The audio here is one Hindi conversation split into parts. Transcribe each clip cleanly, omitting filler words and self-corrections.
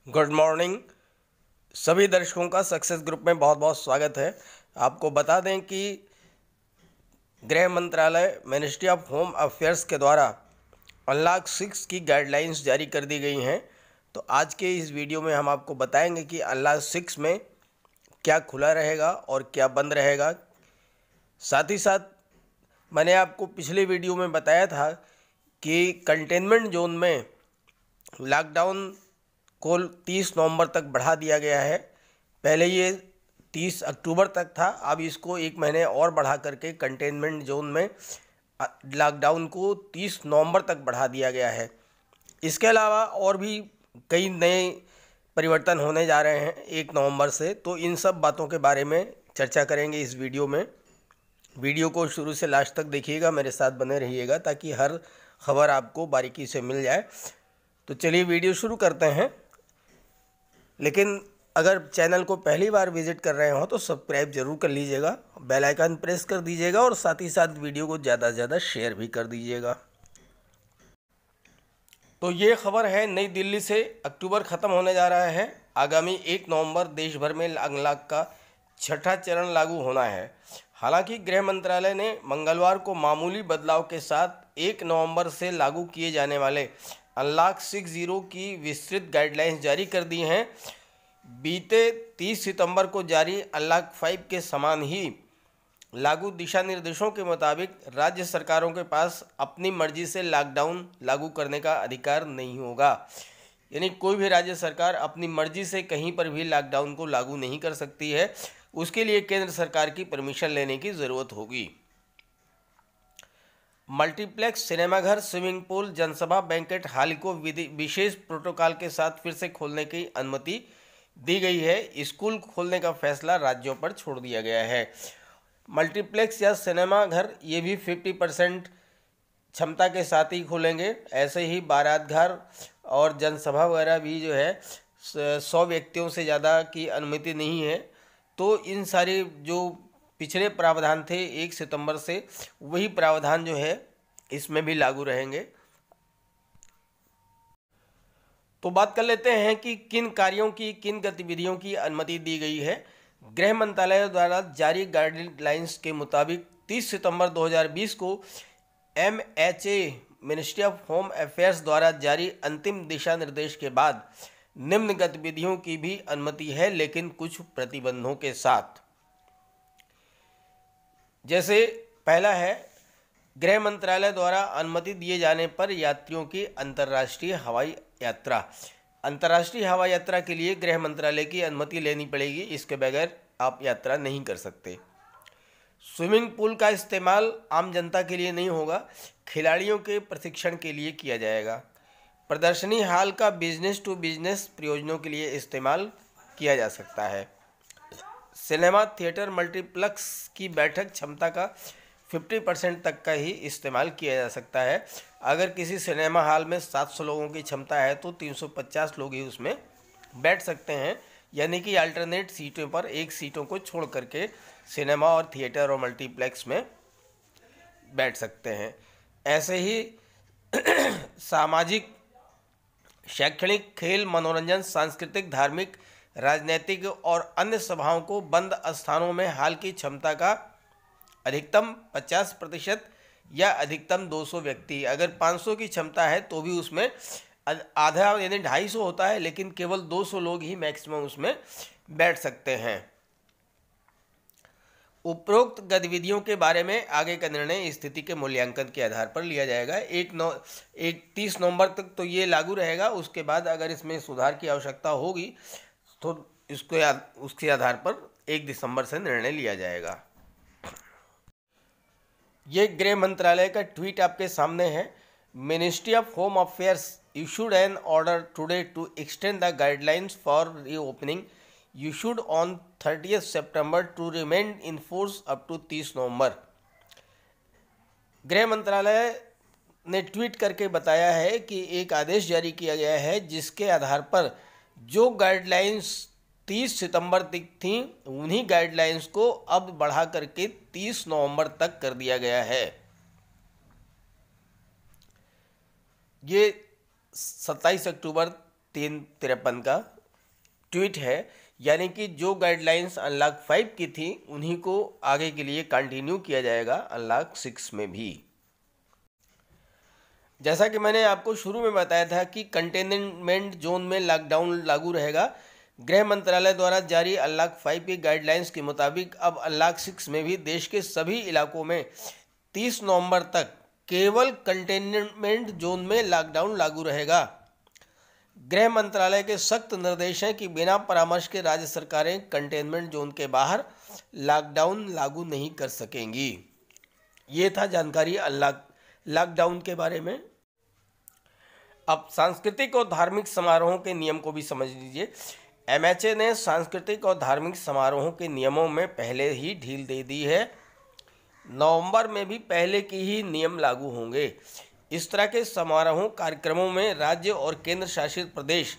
Good morning. सभी दर्शकों का सक्सेस ग्रुप में बहुत बहुत स्वागत है। आपको बता दें कि गृह मंत्रालय मिनिस्ट्री ऑफ होम अफेयर्स के द्वारा अनलॉक 6 की गाइडलाइंस जारी कर दी गई हैं। तो आज के इस वीडियो में हम आपको बताएंगे कि अनलॉक 6 में क्या खुला रहेगा और क्या बंद रहेगा। साथ ही साथ मैंने आपको पिछले वीडियो में बताया था कि कंटेनमेंट जोन में लॉकडाउन को 30 नवंबर तक बढ़ा दिया गया है। पहले ये 30 अक्टूबर तक था, अब इसको एक महीने और बढ़ा करके कंटेनमेंट जोन में लॉकडाउन को 30 नवंबर तक बढ़ा दिया गया है। इसके अलावा और भी कई नए परिवर्तन होने जा रहे हैं 1 नवंबर से, तो इन सब बातों के बारे में चर्चा करेंगे इस वीडियो में। वीडियो को शुरू से लास्ट तक देखिएगा, मेरे साथ बने रहिएगा ताकि हर खबर आपको बारीकी से मिल जाए। तो चलिए वीडियो शुरू करते हैं। लेकिन अगर चैनल को पहली बार विजिट कर रहे हो तो सब्सक्राइब जरूर कर लीजिएगा, बेल आइकन प्रेस कर दीजिएगा और साथ ही साथ वीडियो को ज़्यादा से ज़्यादा शेयर भी कर दीजिएगा। तो ये खबर है नई दिल्ली से। अक्टूबर ख़त्म होने जा रहा है। आगामी 1 नवंबर देश भर में अनलॉक का छठा चरण लागू होना है। हालांकि गृह मंत्रालय ने मंगलवार को मामूली बदलाव के साथ 1 नवंबर से लागू किए जाने वाले अनलॉक 6.0 की विस्तृत गाइडलाइंस जारी कर दी हैं। बीते 30 सितंबर को जारी अनलॉक 5 के समान ही लागू दिशा निर्देशों के मुताबिक राज्य सरकारों के पास अपनी मर्जी से लॉकडाउन लागू करने का अधिकार नहीं होगा। यानी कोई भी राज्य सरकार अपनी मर्जी से कहीं पर भी लॉकडाउन को लागू नहीं कर सकती है। उसके लिए केंद्र सरकार की परमिशन लेने की ज़रूरत होगी। मल्टीप्लेक्स, सिनेमाघर, स्विमिंग पूल, जनसभा, बैंकेट हॉल को विशेष प्रोटोकॉल के साथ फिर से खोलने की अनुमति दी गई है। स्कूल खोलने का फैसला राज्यों पर छोड़ दिया गया है। मल्टीप्लेक्स या सिनेमाघर ये भी 50% क्षमता के साथ ही खोलेंगे। ऐसे ही बारात घर और जनसभा वगैरह भी जो है 100 व्यक्तियों से ज़्यादा की अनुमति नहीं है। तो इन सारे जो पिछले प्रावधान थे 1 सितंबर से, वही प्रावधान जो है इसमें भी लागू रहेंगे। तो बात कर लेते हैं कि किन कार्यों की, किन गतिविधियों की अनुमति दी गई है। गृह मंत्रालय द्वारा जारी गाइडलाइंस के मुताबिक 30 सितंबर 2020 को MHA ministry of home affairs द्वारा जारी अंतिम दिशा निर्देश के बाद निम्न गतिविधियों की भी अनुमति है, लेकिन कुछ प्रतिबंधों के साथ। जैसे पहला है, गृह मंत्रालय द्वारा अनुमति दिए जाने पर यात्रियों की अंतर्राष्ट्रीय हवाई यात्रा। अंतर्राष्ट्रीय हवाई यात्रा के लिए गृह मंत्रालय की अनुमति लेनी पड़ेगी, इसके बगैर आप यात्रा नहीं कर सकते। स्विमिंग पूल का इस्तेमाल आम जनता के लिए नहीं होगा, खिलाड़ियों के प्रशिक्षण के लिए किया जाएगा। प्रदर्शनी हॉल का बिजनेस टू बिजनेस प्रयोजनों के लिए इस्तेमाल किया जा सकता है। सिनेमा थिएटर, मल्टीप्लेक्स की बैठक क्षमता का 50% तक का ही इस्तेमाल किया जा सकता है। अगर किसी सिनेमा हॉल में 700 लोगों की क्षमता है तो 350 लोग ही उसमें बैठ सकते हैं। यानी कि अल्टरनेट सीटों पर एक सीटों को छोड़ करके सिनेमा और थिएटर और मल्टीप्लेक्स में बैठ सकते हैं। ऐसे ही सामाजिक, शैक्षणिक, खेल, मनोरंजन, सांस्कृतिक, धार्मिक, राजनीतिक और अन्य सभाओं को बंद स्थानों में हॉल की क्षमता का अधिकतम 50% या अधिकतम 200 व्यक्ति। अगर 500 की क्षमता है तो भी उसमें आधा यानी 250 होता है, लेकिन केवल 200 लोग ही मैक्सिमम उसमें बैठ सकते हैं। उपरोक्त गतिविधियों के बारे में आगे का निर्णय स्थिति के मूल्यांकन के आधार पर लिया जाएगा। 30 नवंबर तक तो ये लागू रहेगा। उसके बाद अगर इसमें सुधार की आवश्यकता होगी तो उसके आधार पर 1 दिसंबर से निर्णय लिया जाएगा। ये गृह मंत्रालय का ट्वीट आपके सामने है। Ministry of home affairs issued an order today to extend the guidelines for reopening issued on 30th September to remain in force up to 30 नवंबर। गृह मंत्रालय ने ट्वीट करके बताया है कि एक आदेश जारी किया गया है जिसके आधार पर जो गाइडलाइंस 30 सितंबर तक थी, उन्हीं गाइडलाइंस को अब बढ़ा करके 30 नवंबर तक कर दिया गया है। ये 27 अक्टूबर 3:53 का ट्वीट है, यानी कि जो गाइडलाइंस अनलॉक 5 की थी उन्हीं को आगे के लिए कंटिन्यू किया जाएगा अनलॉक 6 में भी। जैसा कि मैंने आपको शुरू में बताया था कि कंटेनमेंट जोन में लॉकडाउन लागू रहेगा। गृह मंत्रालय द्वारा जारी अनलॉक 5 की गाइडलाइंस के मुताबिक अब अनलॉक 6 में भी देश के सभी इलाकों में 30 नवंबर तक केवल कंटेनमेंट जोन में लॉकडाउन लागू रहेगा। गृह मंत्रालय के सख्त निर्देश हैं कि बिना परामर्श के राज्य सरकारें कंटेनमेंट जोन के बाहर लॉकडाउन लागू नहीं कर सकेंगी। ये था जानकारी लॉकडाउन के बारे में। अब सांस्कृतिक और धार्मिक समारोहों के नियम को भी समझ लीजिए। एमएचए ने सांस्कृतिक और धार्मिक समारोहों के नियमों में पहले ही ढील दे दी है। नवंबर में भी पहले की ही नियम लागू होंगे। इस तरह के समारोहों कार्यक्रमों में राज्य और केंद्र शासित प्रदेश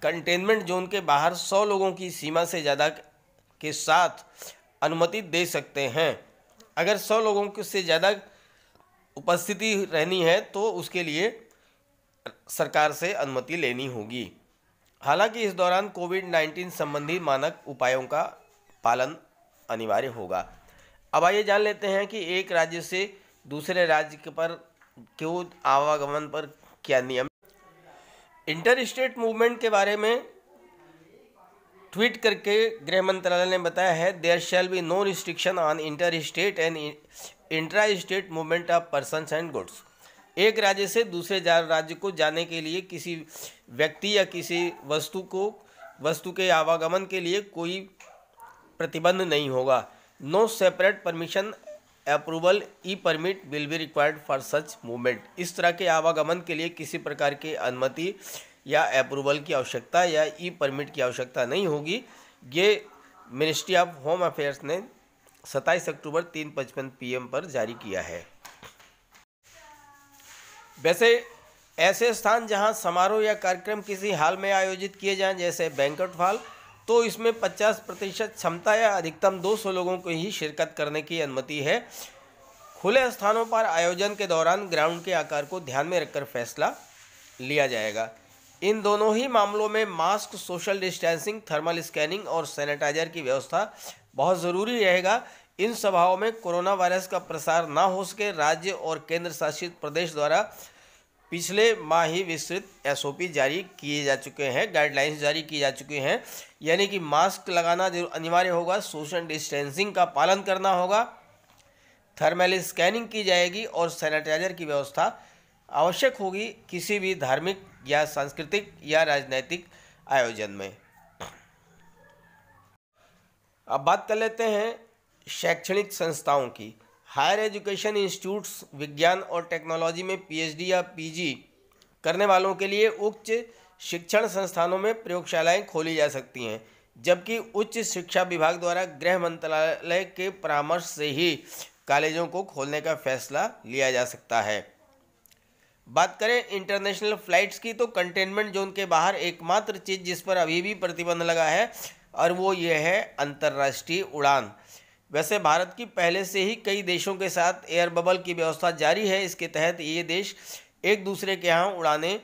कंटेनमेंट जोन के बाहर 100 लोगों की सीमा से ज़्यादा के साथ अनुमति दे सकते हैं। अगर 100 लोगों से ज़्यादा उपस्थिति रहनी है तो उसके लिए सरकार से अनुमति लेनी होगी। हालांकि इस दौरान कोविड-19 संबंधी मानक उपायों का पालन अनिवार्य होगा। अब आइए जान लेते हैं कि एक राज्य से दूसरे राज्य पर क्यों आवागमन पर क्या नियम। इंटर स्टेट मूवमेंट के बारे में ट्वीट करके गृह मंत्रालय ने बताया है, there shall be no restriction on inter state and intra state movement of persons and goods. एक राज्य से दूसरे राज्य को जाने के लिए किसी व्यक्ति या किसी वस्तु के आवागमन के लिए कोई प्रतिबंध नहीं होगा। No separate permission approval e permit will be required for such movement. इस तरह के आवागमन के लिए किसी प्रकार की अनुमति या अप्रूवल की आवश्यकता या ई परमिट की आवश्यकता नहीं होगी। ये मिनिस्ट्री ऑफ होम अफेयर्स ने 27 अक्टूबर 3:55 PM पर जारी किया है। वैसे ऐसे स्थान जहां समारोह या कार्यक्रम किसी हॉल में आयोजित किए जाएं, जैसे बैंक्वेट हॉल, तो इसमें 50% क्षमता या अधिकतम 200 लोगों को ही शिरकत करने की अनुमति है। खुले स्थानों पर आयोजन के दौरान ग्राउंड के आकार को ध्यान में रखकर फैसला लिया जाएगा। इन दोनों ही मामलों में mask, social distancing, thermal scanning और सैनिटाइजर की व्यवस्था बहुत ज़रूरी रहेगा। इन सभाओं में कोरोना वायरस का प्रसार ना हो सके। राज्य और केंद्र शासित प्रदेश द्वारा पिछले माह ही विस्तृत SOP जारी किए जा चुके हैं, गाइडलाइंस जारी की जा चुकी हैं। यानी कि मास्क लगाना अनिवार्य होगा, सोशल डिस्टेंसिंग का पालन करना होगा, थर्मल स्कैनिंग की जाएगी और सैनिटाइजर की व्यवस्था आवश्यक होगी किसी भी धार्मिक या सांस्कृतिक या राजनीतिक आयोजन में। अब बात कर लेते हैं शैक्षणिक संस्थाओं की। हायर एजुकेशन इंस्टीट्यूट्स विज्ञान और टेक्नोलॉजी में PhD या PG करने वालों के लिए उच्च शिक्षण संस्थानों में प्रयोगशालाएं खोली जा सकती हैं, जबकि उच्च शिक्षा विभाग द्वारा गृह मंत्रालय के परामर्श से ही कॉलेजों को खोलने का फैसला लिया जा सकता है। बात करें इंटरनेशनल फ्लाइट्स की, तो कंटेनमेंट जोन के बाहर एकमात्र चीज़ जिस पर अभी भी प्रतिबंध लगा है और वो ये है अंतर्राष्ट्रीय उड़ान। वैसे भारत की पहले से ही कई देशों के साथ एयर बबल की व्यवस्था जारी है। इसके तहत ये देश एक दूसरे के यहाँ उड़ानें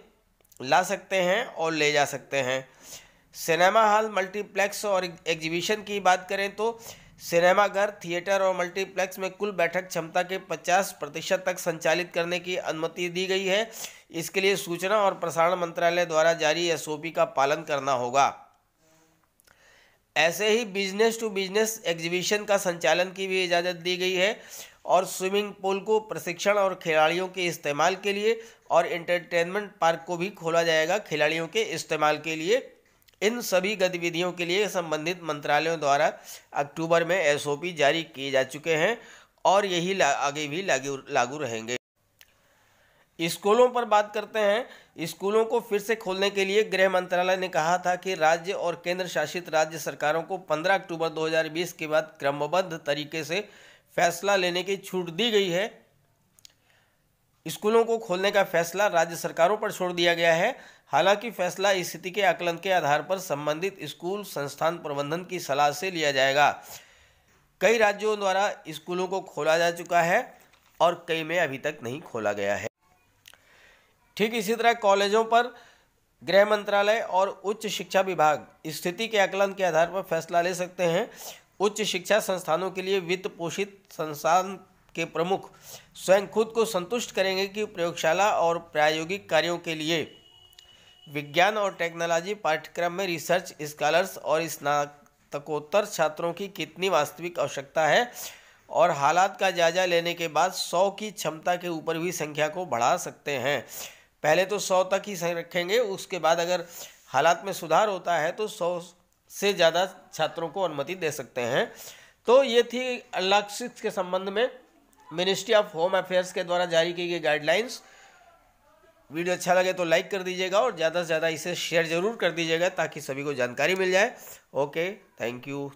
ला सकते हैं और ले जा सकते हैं। सिनेमा हॉल, मल्टीप्लेक्स और एग्जीबिशन की बात करें तो सिनेमाघर, थिएटर और मल्टीप्लेक्स में कुल बैठक क्षमता के 50% तक संचालित करने की अनुमति दी गई है। इसके लिए सूचना और प्रसारण मंत्रालय द्वारा जारी SOP का पालन करना होगा। ऐसे ही बिजनेस टू बिजनेस एग्जीबिशन का संचालन की भी इजाज़त दी गई है और स्विमिंग पूल को प्रशिक्षण और खिलाड़ियों के इस्तेमाल के लिए और एंटरटेनमेंट पार्क को भी खोला जाएगा खिलाड़ियों के इस्तेमाल के लिए। इन सभी गतिविधियों के लिए संबंधित मंत्रालयों द्वारा अक्टूबर में SOP जारी किए जा चुके हैं और यही आगे भी लागू रहेंगे। स्कूलों पर बात करते हैं। स्कूलों को फिर से खोलने के लिए गृह मंत्रालय ने कहा था कि राज्य और केंद्र शासित राज्य सरकारों को 15 अक्टूबर 2020 के बाद क्रमबद्ध तरीके से फैसला लेने की छूट दी गई है। स्कूलों को खोलने का फैसला राज्य सरकारों पर छोड़ दिया गया है। हालांकि फैसला स्थिति के आकलन के आधार पर संबंधित स्कूल संस्थान प्रबंधन की सलाह से लिया जाएगा। कई राज्यों द्वारा स्कूलों को खोला जा चुका है और कई में अभी तक नहीं खोला गया है। ठीक इसी तरह कॉलेजों पर गृह मंत्रालय और उच्च शिक्षा विभाग स्थिति के आकलन के आधार पर फैसला ले सकते हैं। उच्च शिक्षा संस्थानों के लिए वित्त पोषित संस्थान के प्रमुख स्वयं खुद को संतुष्ट करेंगे कि प्रयोगशाला और प्रायोगिक कार्यों के लिए विज्ञान और टेक्नोलॉजी पाठ्यक्रम में रिसर्च स्कॉलर्स और स्नातकोत्तर छात्रों की कितनी वास्तविक आवश्यकता है, और हालात का जायजा लेने के बाद 100 की क्षमता के ऊपर भी संख्या को बढ़ा सकते हैं। पहले तो 100 तक ही रखेंगे, उसके बाद अगर हालात में सुधार होता है तो 100 से ज़्यादा छात्रों को अनुमति दे सकते हैं। तो ये थी अनलॉक 6 के संबंध में मिनिस्ट्री ऑफ होम अफेयर्स के द्वारा जारी की गई गाइडलाइंस। वीडियो अच्छा लगे तो लाइक कर दीजिएगा और ज़्यादा से ज़्यादा इसे शेयर ज़रूर कर दीजिएगा ताकि सभी को जानकारी मिल जाए। Okay, thank you.